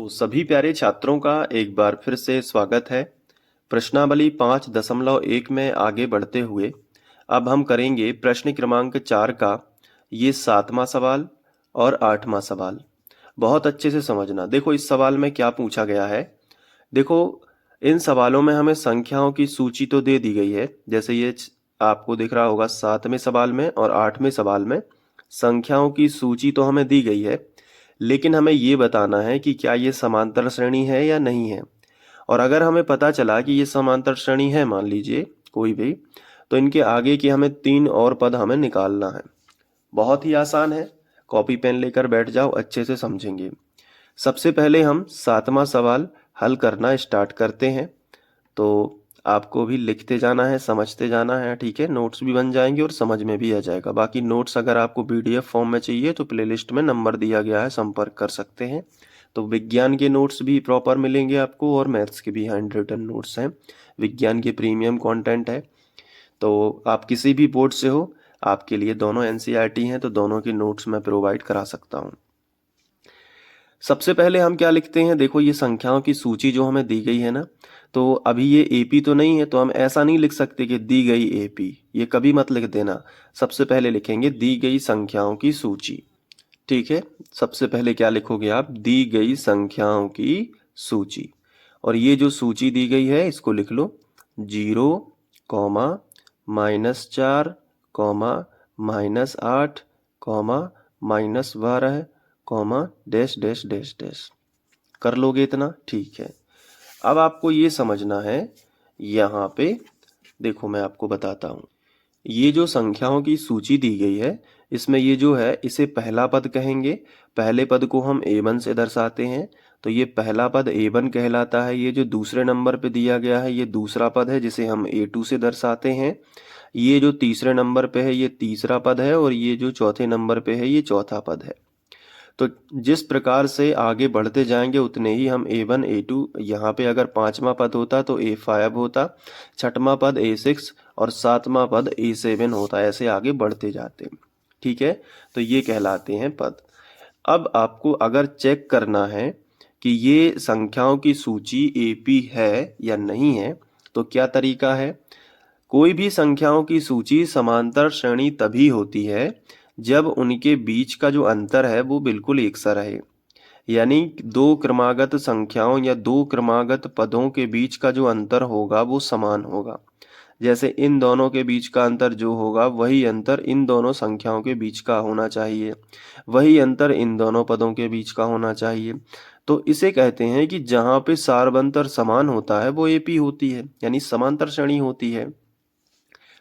तो सभी प्यारे छात्रों का एक बार फिर से स्वागत है। प्रश्नावली 5.1 में आगे बढ़ते हुए अब हम करेंगे प्रश्न क्रमांक 4 का ये 7वां सवाल और 8वां सवाल। बहुत अच्छे से समझना। देखो इस सवाल में क्या पूछा गया है। देखो इन सवालों में हमें संख्याओं की सूची तो दे दी गई है, जैसे ये आपको दिख रहा होगा 7वें सवाल में और 8वें सवाल में संख्याओं की सूची तो हमें दी गई है, लेकिन हमें ये बताना है कि क्या ये समांतर श्रेणी है या नहीं है। और अगर हमें पता चला कि ये समांतर श्रेणी है, मान लीजिए कोई भी, तो इनके आगे के हमें 3 और पद हमें निकालना है। बहुत ही आसान है, कॉपी पेन लेकर बैठ जाओ, अच्छे से समझेंगे। सबसे पहले हम 7वां सवाल हल करना स्टार्ट करते हैं। तो आपको भी लिखते जाना है, समझते जाना है, ठीक है। नोट्स भी बन जाएंगे और समझ में भी आ जाएगा। बाकी नोट्स अगर आपको पीडीएफ फॉर्म में चाहिए तो प्लेलिस्ट में नंबर दिया गया है, संपर्क कर सकते हैं। तो विज्ञान के नोट्स भी प्रॉपर मिलेंगे आपको और मैथ्स के भी हैंड रिटन नोट्स हैं। विज्ञान के प्रीमियम कंटेंट है, तो आप किसी भी बोर्ड से हो, आपके लिए दोनों एनसीईआरटी हैं, तो दोनों के नोट्स मैं प्रोवाइड करा सकता हूँ। सबसे पहले हम क्या लिखते हैं, देखो ये संख्याओं की सूची जो हमें दी गई है ना, तो अभी ये एपी तो नहीं है, तो हम ऐसा नहीं लिख सकते कि दी गई एपी, ये कभी मत लिख देना। सबसे पहले लिखेंगे दी गई संख्याओं की सूची, ठीक है। सबसे पहले क्या लिखोगे आप, दी गई संख्याओं की सूची। और ये जो सूची दी गई है इसको लिख लो 0, -4, -8, -12, डैश डैश डैश डैश। कर लोगे इतना, ठीक है। अब आपको ये समझना है, यहाँ पे देखो मैं आपको बताता हूँ। ये जो संख्याओं की सूची दी गई है, इसमें ये जो है इसे पहला पद कहेंगे। पहले पद को हम A1 से दर्शाते हैं, तो ये पहला पद A1 कहलाता है। ये जो दूसरे नंबर पे दिया गया है ये दूसरा पद है, जिसे हम A2 से दर्शाते हैं। ये जो तीसरे नंबर पे है ये तीसरा पद है, और ये जो चौथे नंबर पे है ये चौथा पद है। तो जिस प्रकार से आगे बढ़ते जाएंगे उतने ही हम A1 A2, यहाँ पे अगर 5वां पद होता तो A5 होता, 6वां पद A6 और 7वां पद A7 होता, ऐसे आगे बढ़ते जाते, ठीक है। तो ये कहलाते हैं पद। अब आपको अगर चेक करना है कि ये संख्याओं की सूची AP है या नहीं है, तो क्या तरीका है। कोई भी संख्याओं की सूची समांतर श्रेणी तभी होती है जब उनके बीच का जो अंतर है वो बिल्कुल एक सा रहे, यानी दो क्रमागत संख्याओं या दो क्रमागत पदों के बीच का जो अंतर होगा वो समान होगा। जैसे इन दोनों के बीच का अंतर जो होगा वही अंतर इन दोनों संख्याओं के बीच का होना चाहिए, वही अंतर इन दोनों पदों के बीच का होना चाहिए। तो इसे कहते हैं कि जहाँ पे सार्वंतर समान होता है वो एपी होती है, यानी समांतर श्रेणी होती है।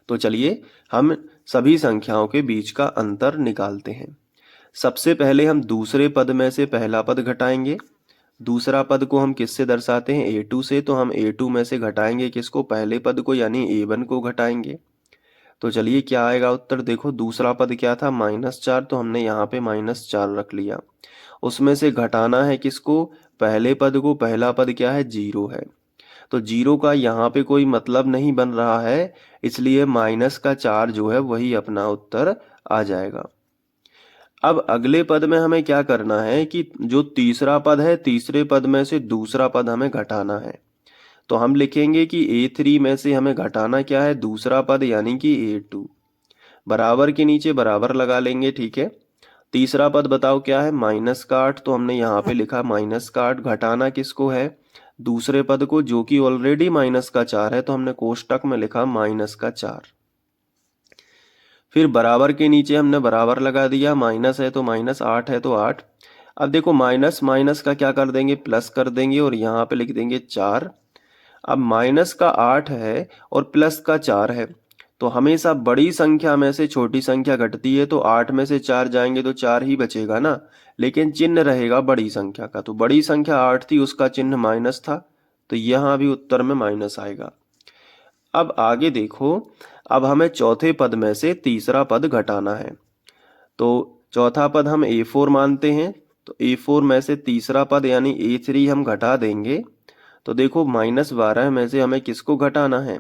तो चलिए हम सभी संख्याओं के बीच का अंतर निकालते हैं। सबसे पहले हम दूसरे पद में से पहला पद घटाएंगे। दूसरा पद को हम किससे दर्शाते हैं, A2 से, तो हम A2 में से घटाएंगे किसको, पहले पद को, यानी A1 को घटाएंगे। तो चलिए क्या आएगा उत्तर, देखो दूसरा पद क्या था, -4, तो हमने यहाँ पे -4 रख लिया। उसमें से घटाना है किसको, पहले पद को। पहला पद क्या है, 0 है, तो 0 का यहाँ पे कोई मतलब नहीं बन रहा है, इसलिए -4 जो है वही अपना उत्तर आ जाएगा। अब अगले पद में हमें क्या करना है कि जो तीसरा पद है, तीसरे पद में से दूसरा पद हमें घटाना है। तो हम लिखेंगे कि A3 में से हमें घटाना क्या है, दूसरा पद, यानी कि A2। बराबर के नीचे बराबर लगा लेंगे, ठीक है। तीसरा पद बताओ क्या है, -8, तो हमने यहाँ पे लिखा -8। घटाना किसको है, दूसरे पद को, जो कि ऑलरेडी -4 है, तो हमने कोष्टक में लिखा -4। फिर बराबर के नीचे हमने बराबर लगा दिया, माइनस है तो -8 है तो 8। अब देखो माइनस माइनस का क्या कर देंगे, प्लस कर देंगे, और यहाँ पे लिख देंगे 4। अब माइनस का 8 है और प्लस का 4 है, तो हमेशा बड़ी संख्या में से छोटी संख्या घटती है, तो 8 में से 4 जाएंगे तो 4 ही बचेगा ना, लेकिन चिन्ह रहेगा बड़ी संख्या का। तो बड़ी संख्या 8 थी, उसका चिन्ह माइनस था, तो यहाँ भी उत्तर में माइनस आएगा। अब आगे देखो, अब हमें चौथे पद में से तीसरा पद घटाना है। तो चौथा पद हम A4 मानते हैं, तो A4 में से तीसरा पद यानी A3 हम घटा देंगे। तो देखो -12 में से हमें किसको घटाना है,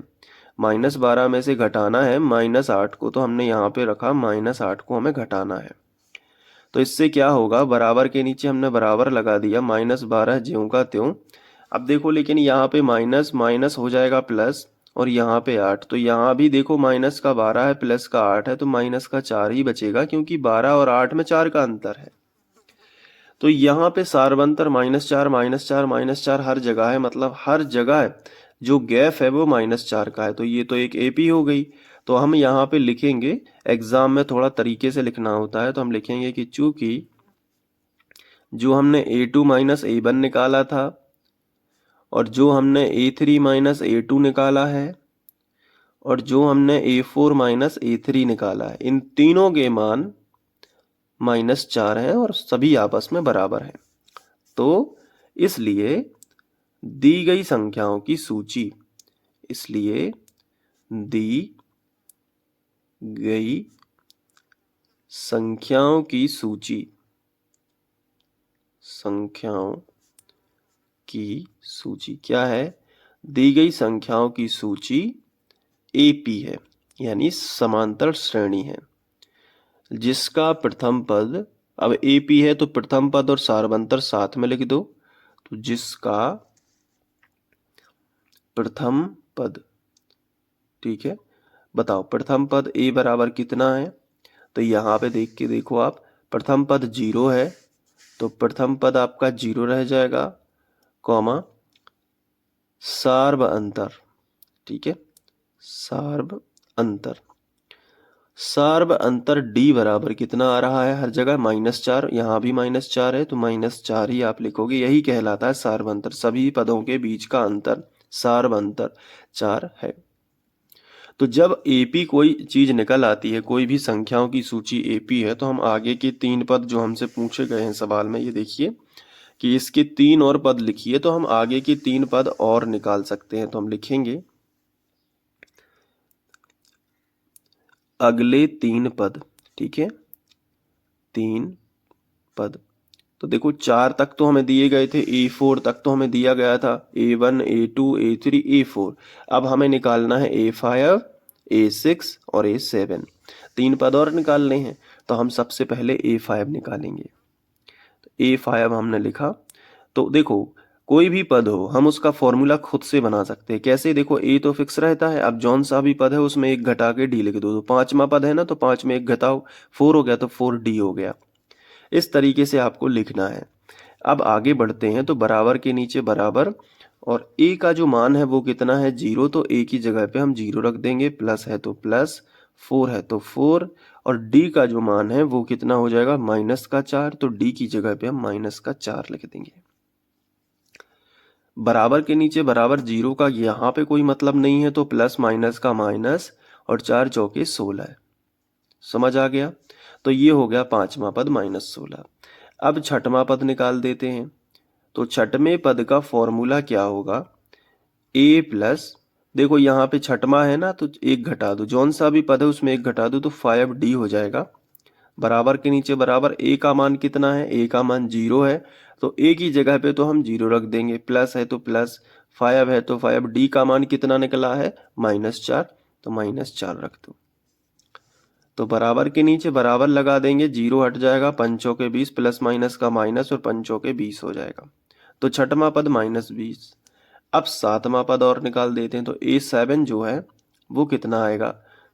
-12 में से घटाना है -8 को, तो हमने यहाँ पे रखा -8 को हमें घटाना है। तो इससे क्या होगा, बराबर के नीचे हमने बराबर लगा दिया, -12 ज्यों का त्यों। अब देखो लेकिन यहाँ पे माइनस माइनस हो जाएगा प्लस, और यहाँ पे 8, तो यहाँ भी देखो माइनस का 12 है, प्लस का 8 है, तो माइनस का 4 ही बचेगा, क्योंकि 12 और 8 में 4 का अंतर है। तो यहाँ पे सार्वंतर -4 -4 -4 हर जगह है, मतलब हर जगह जो गैप है वो -4 का है। तो ये तो एक एपी हो गई। तो हम यहाँ पे लिखेंगे, एग्जाम में थोड़ा तरीके से लिखना होता है, तो हम लिखेंगे कि चूंकि जो हमने A2 - A1 निकाला था और जो हमने A3 - A2 निकाला है और जो हमने A4 - A3 निकाला है, इन तीनों के मान -4 हैं और सभी आपस में बराबर हैं। तो इसलिए दी गई संख्याओं की सूची, इसलिए दी गई संख्याओं की सूची, संख्याओं की सूची क्या है? दी गई संख्याओं की सूची एपी है, यानी समांतर श्रेणी है, जिसका प्रथम पद, अब एपी है तो प्रथम पद और सार्वंतर साथ में लिख दो, तो जिसका प्रथम पद, ठीक है, बताओ प्रथम पद ए बराबर कितना है? तो यहाँ पे देख के देखो आप, प्रथम पद 0 है, तो प्रथम पद आपका 0 रह जाएगा, कॉमा सार्व अंतर, ठीक है, सार्व अंतर। सार्व अंतर डी बराबर कितना आ रहा है? हर जगह -4, यहाँ भी -4 है, तो -4 ही आप लिखोगे, यही कहलाता है सार्व अंतर। सभी पदों के बीच का अंतर सार्व अंतर 4 है। तो जब एपी कोई चीज निकल आती है, कोई भी संख्याओं की सूची एपी है, तो हम आगे के 3 पद जो हमसे पूछे गए हैं सवाल में, ये देखिए कि इसके 3 और पद लिखिए, तो हम आगे के 3 पद और निकाल सकते हैं। तो हम लिखेंगे अगले 3 पद, ठीक है, 3 पद। तो देखो 4 तक तो हमें दिए गए थे, A4 तक तो हमें दिया गया था, A1 A2 A3 A4। अब हमें निकालना है A5 A6 और A7, 3 पद और निकालने हैं। तो हम सबसे पहले A5 निकालेंगे। तो A5 हमने लिखा। तो देखो कोई भी पद हो, हम उसका फॉर्मूला खुद से बना सकते हैं। कैसे? देखो ए तो फिक्स रहता है, अब जौन सा भी पद है उसमें एक घटा के डी लिख दो। तो 5वां पद है ना, तो 5 में एक घटाओ, 4 हो गया तो 4D हो गया। इस तरीके से आपको लिखना है। अब आगे बढ़ते हैं, तो बराबर के नीचे बराबर, और ए का जो मान है वो कितना है? 0, तो ए की जगह पे हम 0 रख देंगे, प्लस है तो प्लस, 4 है तो 4, और डी का जो मान है वो कितना हो जाएगा? -4, तो डी की जगह पे हम -4 लिख देंगे। बराबर के नीचे बराबर 0 का यहाँ पे कोई मतलब नहीं है, तो प्लस माइनस का माइनस, और 4 चौके 16 है। समझ आ गया? तो ये हो गया 5वां पद -16। अब 6वां पद निकाल देते हैं। तो 6वें पद का फॉर्मूला क्या होगा? a प्लस, देखो यहाँ पे 6वां है ना, तो एक घटा दो, जौन सा भी पद है उसमें एक घटा दो, तो 5D हो जाएगा। बराबर के नीचे बराबर, a का मान कितना है? a का मान 0 है, तो a की जगह पे तो हम 0 रख देंगे, प्लस है तो प्लस, 5 है तो 5, d का मान कितना निकला है? -4, तो -4 रख दो। तो बराबर के नीचे बराबर लगा देंगे, 0 हट जाएगा, 5 चौके 20, प्लस माइनस का माइनस, और 5 चौके 20 हो जाएगा। तो 6वां पद -20। अब 7वां पद और निकाल देते हैं। तो A7 जो है वो कितना आएगा?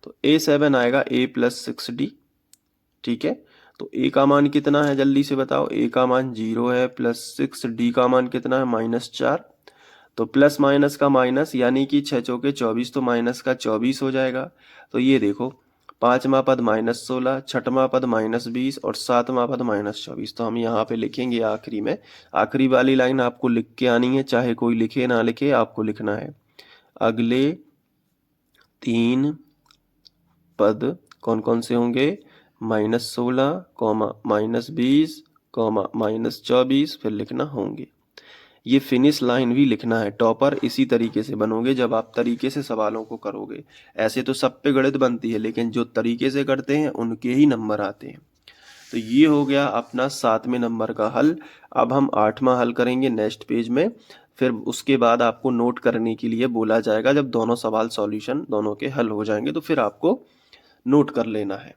तो A7 आएगा a + 6D, ठीक है। तो a का मान कितना है? जल्दी से बताओ। a का मान 0 है, प्लस 6D का मान कितना है? -4। तो प्लस माइनस का माइनस, यानी कि 6 चौके 24, तो माइनस का 24 हो जाएगा। तो ये देखो 5वां पद -16, 6वां पद -20 और 7वां पद -24। तो हम यहाँ पे लिखेंगे आखिरी में, आखिरी वाली लाइन आपको लिख के आनी है, चाहे कोई लिखे ना लिखे, आपको लिखना है अगले 3 पद कौन कौन से होंगे? -16, -20, -24, फिर लिखना होंगे। ये फिनिश लाइन भी लिखना है। टॉपर इसी तरीके से बनोगे जब आप तरीके से सवालों को करोगे। ऐसे तो सब पे गणित बनती है, लेकिन जो तरीके से करते हैं उनके ही नंबर आते हैं। तो ये हो गया अपना 7वें नंबर का हल। अब हम 8वां हल करेंगे नेक्स्ट पेज में। फिर उसके बाद आपको नोट करने के लिए बोला जाएगा। जब दोनों सवाल सॉल्यूशन दोनों के हल हो जाएंगे तो फिर आपको नोट कर लेना है।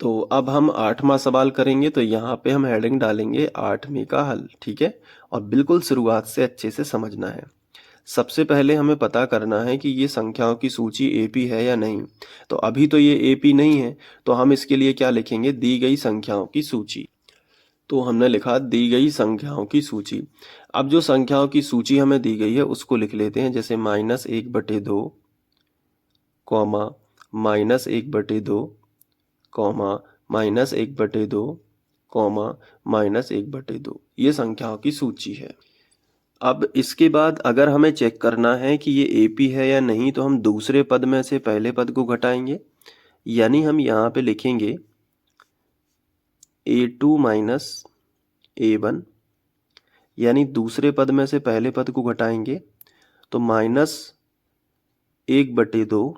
तो अब हम 8वां सवाल करेंगे, तो यहाँ पे हम हेडिंग डालेंगे 8वें का हल, ठीक है। और बिल्कुल शुरुआत से अच्छे से समझना है। सबसे पहले हमें पता करना है कि ये संख्याओं की सूची एपी है या नहीं। तो अभी तो ये एपी नहीं है, तो हम इसके लिए क्या लिखेंगे, दी गई संख्याओं की सूची। तो हमने लिखा दी गई संख्याओं की सूची। अब जो संख्याओं की सूची हमें दी गई है उसको लिख लेते हैं, जैसे -1/2, कॉमा -1/2, कॉमा -1/2, कॉमा -1/2, ये संख्याओं की सूची है। अब इसके बाद अगर हमें चेक करना है कि ये एपी है या नहीं, तो हम दूसरे पद में से पहले पद को घटाएंगे, यानी हम यहाँ पे लिखेंगे A2 - A1, यानी दूसरे पद में से पहले पद को घटाएंगे तो -1/2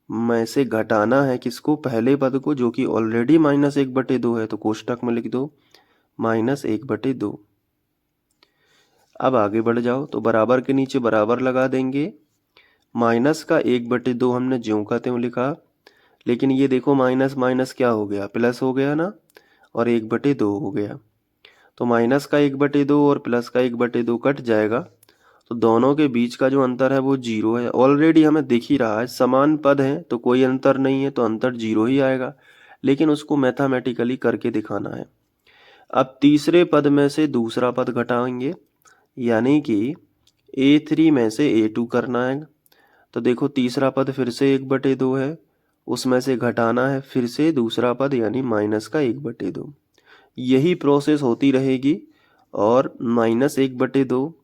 में से घटाना है किसको, पहले पद को, जो कि ऑलरेडी -1/2 है, तो कोष्टक में लिख दो -1/2। अब आगे बढ़ जाओ, तो बराबर के नीचे बराबर लगा देंगे। माइनस का 1/2 हमने ज्यों का त्यों लिखा, लेकिन ये देखो माइनस माइनस क्या हो गया, प्लस हो गया ना, और 1/2 हो गया। तो माइनस का 1/2 और प्लस का 1/2 कट जाएगा, तो दोनों के बीच का जो अंतर है वो 0 है। ऑलरेडी हमें दिख ही रहा है, समान पद है तो कोई अंतर नहीं है, तो अंतर 0 ही आएगा, लेकिन उसको मैथमेटिकली करके दिखाना है। अब तीसरे पद में से दूसरा पद घटाएंगे, यानी कि A3 में से A2 करना है। तो देखो तीसरा पद फिर से 1/2 है, उसमें से घटाना है फिर से दूसरा पद, यानी माइनस का 1/2। यही प्रोसेस होती रहेगी, और -1/2,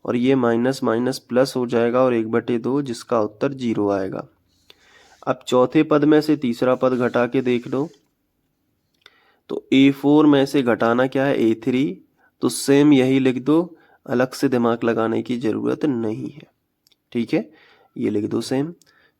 और ये माइनस माइनस प्लस हो जाएगा, और 1/2, जिसका उत्तर 0 आएगा। अब चौथे पद में से तीसरा पद घटा के देख लो, तो A4 में से घटाना क्या है, A3, तो सेम यही लिख दो, अलग से दिमाग लगाने की जरूरत नहीं है, ठीक है। ये लिख दो सेम,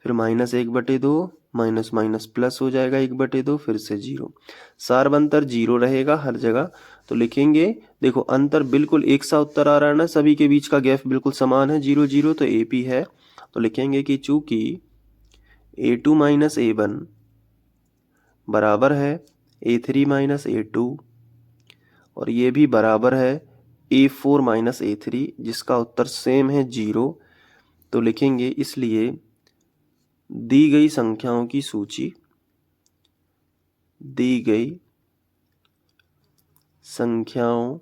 फिर -1/2, माइनस माइनस प्लस हो जाएगा 1/2, फिर से 0। सार्व अंतर 0 रहेगा हर जगह, तो लिखेंगे, देखो अंतर बिल्कुल एक सा उत्तर आ रहा है ना, सभी के बीच का गैप बिल्कुल समान है 0 0, तो AP है। तो लिखेंगे कि चूंकि A2 - A1 बराबर है A3 - A2, और ये भी बराबर है A4 - A3, जिसका उत्तर सेम है 0, तो लिखेंगे इसलिए दी गई संख्याओं की सूची, दी गई संख्याओं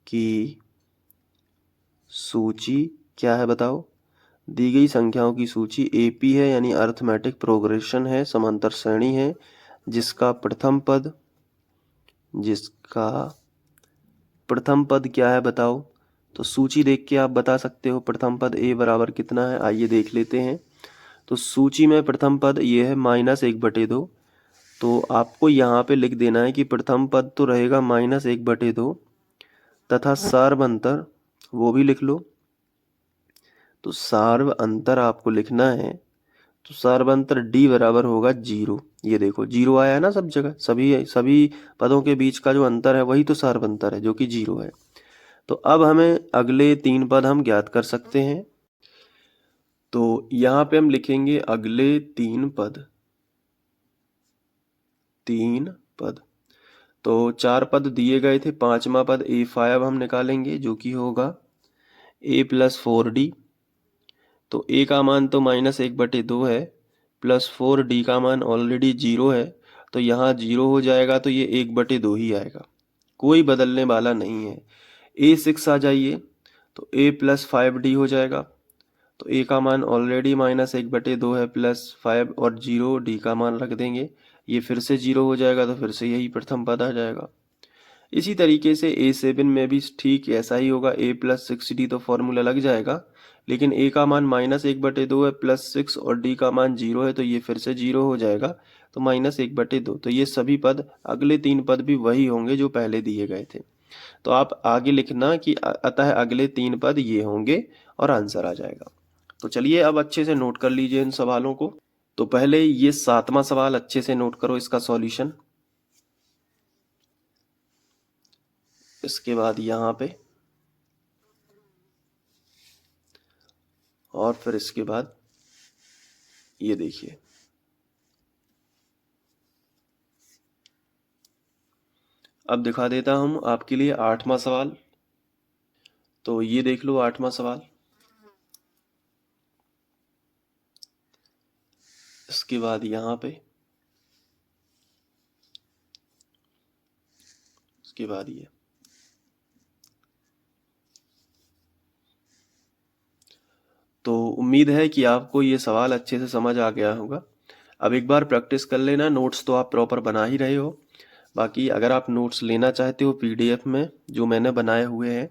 की सूची क्या है बताओ, दी गई संख्याओं की सूची AP है, यानी अर्थमेटिक प्रोग्रेशन है, समांतर श्रेणी है, जिसका प्रथम पद क्या है बताओ। तो सूची देख के आप बता सकते हो प्रथम पद A बराबर कितना है, आइए देख लेते हैं। तो सूची में प्रथम पद ये है -1/2, तो आपको यहाँ पे लिख देना है कि प्रथम पद तो रहेगा -1/2, तथा सार्व अंतर वो भी लिख लो। तो सार्व अंतर आपको लिखना है, तो सार्व अंतर D बराबर होगा 0। ये देखो 0 आया है ना, सब जगह, सभी सभी पदों के बीच का जो अंतर है वही तो सार्व अंतर है, जो कि 0 है। तो अब हमें अगले 3 पद हम ज्ञात कर सकते हैं। तो यहाँ पे हम लिखेंगे अगले 3 पद, 3 पद। तो 4 पद दिए गए थे, 5वां पद A5 हम निकालेंगे, जो कि होगा A + 4D। तो A का मान तो -1/2 है, प्लस 4D का मान ऑलरेडी 0 है, तो यहाँ 0 हो जाएगा, तो ये 1/2 ही आएगा, कोई बदलने वाला नहीं है। A6 आ जाइए, तो A + 5D हो जाएगा। तो A का मान ऑलरेडी -1/2 है, +5 और 0, D का मान रख देंगे, ये फिर से 0 हो जाएगा, तो फिर से यही प्रथम पद आ जाएगा। इसी तरीके से A7 में भी ठीक ऐसा ही होगा, A + 6D, तो फॉर्मूला लग जाएगा, लेकिन A का मान -1/2 है, +6 और D का मान 0 है, तो ये फिर से 0 हो जाएगा, तो -1/2। तो ये सभी पद, अगले 3 पद भी वही होंगे जो पहले दिए गए थे। तो आप आगे लिखना कि अतः अगले 3 पद ये होंगे, और आंसर आ जाएगा। तो चलिए अब अच्छे से नोट कर लीजिए इन सवालों को। तो पहले ये 7वां सवाल अच्छे से नोट करो, इसका सॉल्यूशन। इसके बाद यहाँ पे, और फिर इसके बाद ये देखिए, अब दिखा देता हूँ आपके लिए 8वां सवाल। तो ये देख लो 8वां सवाल। इसके बाद यहाँ पे, इसके बाद ये। तो उम्मीद है कि आपको ये सवाल अच्छे से समझ आ गया होगा। अब एक बार प्रैक्टिस कर लेना। नोट्स तो आप प्रॉपर बना ही रहे हो। बाकी अगर आप नोट्स लेना चाहते हो पीडीएफ में जो मैंने बनाए हुए हैं,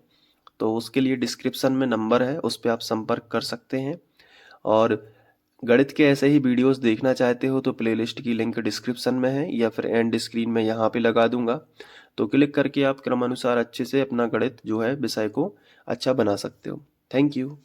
तो उसके लिए डिस्क्रिप्शन में नंबर है, उस पर आप संपर्क कर सकते हैं। और गणित के ऐसे ही वीडियोस देखना चाहते हो तो प्लेलिस्ट की लिंक डिस्क्रिप्शन में है या फिर एंड स्क्रीन में यहाँ पे लगा दूंगा। तो क्लिक करके आप क्रमानुसार अच्छे से अपना गणित जो है विषय को अच्छा बना सकते हो। Thank you.